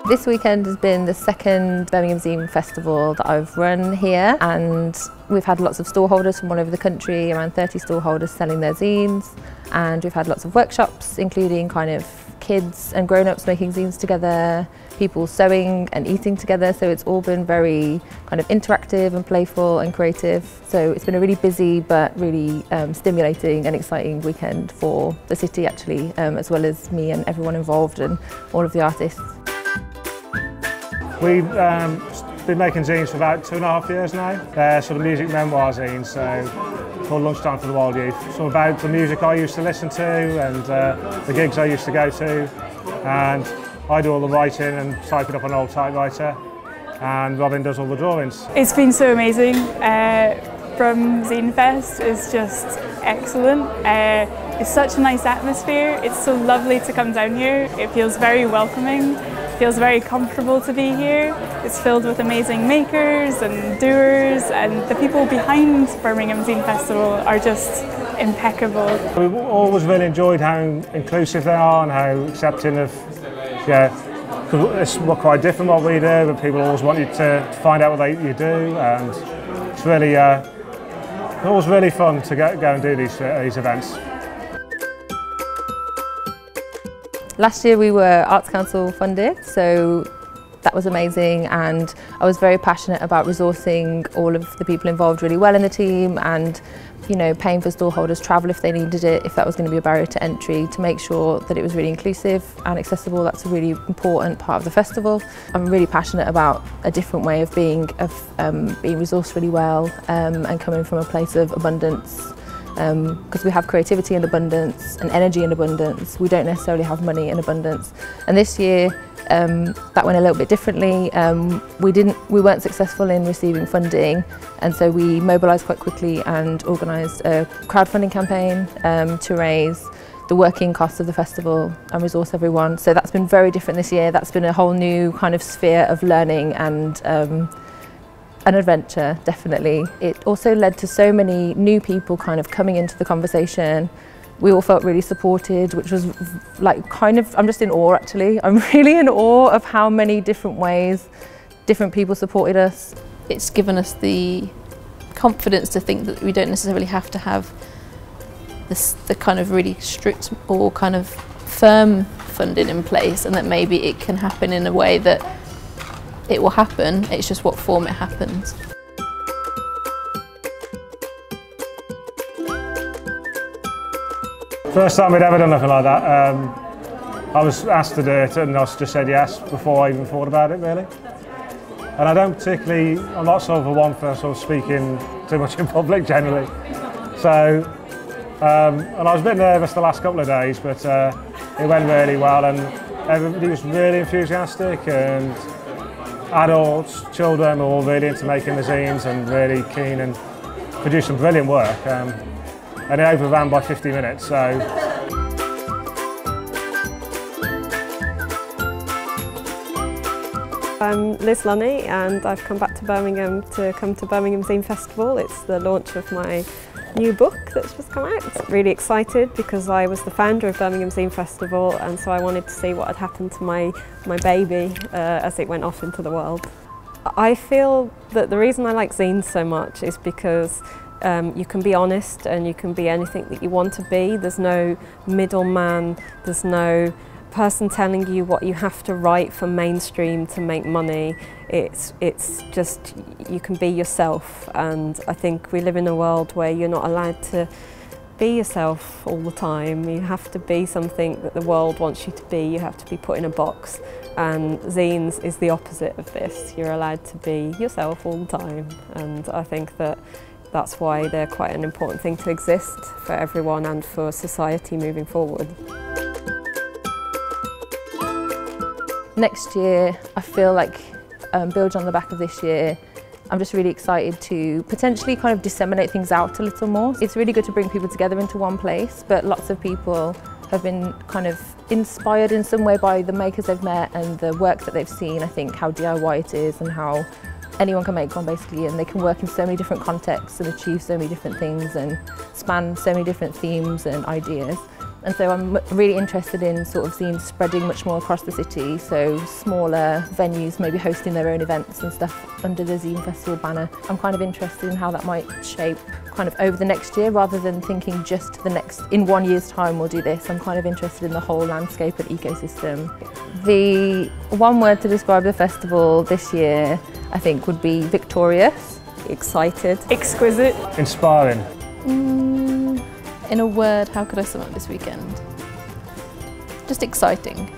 This weekend has been the second Birmingham Zine Festival that I've run here, and we've had lots of stallholders from all over the country, around 30 stallholders selling their zines, and we've had lots of workshops including kind of kids and grown-ups making zines together, people sewing and eating together, so it's all been very kind of interactive and playful and creative. So it's been a really busy but really stimulating and exciting weekend for the city actually, as well as me and everyone involved and all of the artists. We've been making zines for about 2.5 years now. They're sort of music memoir zines, so called Lunchtime for the Wild Youth. So about the music I used to listen to and the gigs I used to go to, and I do all the writing and type it up on an old typewriter, and Robin does all the drawings. It's been so amazing. Brum Zine Fest is just excellent. It's such a nice atmosphere. It's so lovely to come down here. It feels very welcoming. It feels very comfortable to be here. It's filled with amazing makers and doers, and the people behind Birmingham Zine Festival are just impeccable. We've always really enjoyed how inclusive they are and how accepting of, because it's quite different what we do, but people always want you to find out what you do, and it's really always really fun to go and do these events. Last year we were Arts Council funded, so that was amazing, and I was very passionate about resourcing all of the people involved really well in the team, and paying for stallholders travel if they needed it, if that was going to be a barrier to entry, to make sure that it was really inclusive and accessible. That's a really important part of the festival. I'm really passionate about a different way of being resourced really well, and coming from a place of abundance. Because we have creativity in abundance and energy in abundance, we don't necessarily have money in abundance. And this year that went a little bit differently. We weren't successful in receiving funding, and so we mobilised quite quickly and organised a crowdfunding campaign to raise the working costs of the festival and resource everyone. So that's been very different this year. That's been a whole new kind of sphere of learning and an adventure, definitely. It also led to so many new people kind of coming into the conversation. We all felt really supported, which was like I'm just in awe actually. I'm really in awe of how many different ways different people supported us. It's given us the confidence to think that we don't necessarily have to have the kind of really strict or kind of firm funding in place, and that maybe it can happen in a way that it will happen, it's just what form it happens. First time we'd ever done nothing like that. I was asked to do it and I just said yes before I even thought about it really. And I'm not sort of one for sort of speaking too much in public generally. So, and I was a bit nervous the last couple of days, but it went really well, and everybody was really enthusiastic, and adults, children were all really into making the zines and really keen and produced some brilliant work. And it overran by 50 minutes, so. I'm Lizz Lunney, and I've come back to Birmingham to come to Birmingham Zine Festival. It's the launch of my new book that's just come out. Really excited because I was the founder of Birmingham Zine Festival, and so I wanted to see what had happened to my baby as it went off into the world. I feel that the reason I like zines so much is because you can be honest and you can be anything that you want to be. There's no middleman, there's no person telling you what you have to write for mainstream to make money. It's just, you can be yourself, and I think we live in a world where you're not allowed to be yourself all the time. You have to be something that the world wants you to be. You have to be put in a box, and zines is the opposite of this. You're allowed to be yourself all the time, and I think that that's why they're quite an important thing to exist for everyone and for society moving forward. Next year, I feel like building on the back of this year, I'm just really excited to potentially kind of disseminate things out a little more. It's really good to bring people together into one place, but lots of people have been kind of inspired in some way by the makers they've met and the work that they've seen. I think how DIY it is and how anyone can make one basically, and they can work in so many different contexts and achieve so many different things and span so many different themes and ideas. And so I'm really interested in sort of zines spreading much more across the city, so smaller venues maybe hosting their own events and stuff under the Zine Festival banner. I'm kind of interested in how that might shape kind of over the next year, rather than thinking just in 1 year's time we'll do this. I'm kind of interested in the whole landscape and ecosystem. The one word to describe the festival this year, I think, would be victorious. Excited. Exquisite. Inspiring. In a word, how could I sum up this weekend? Just exciting.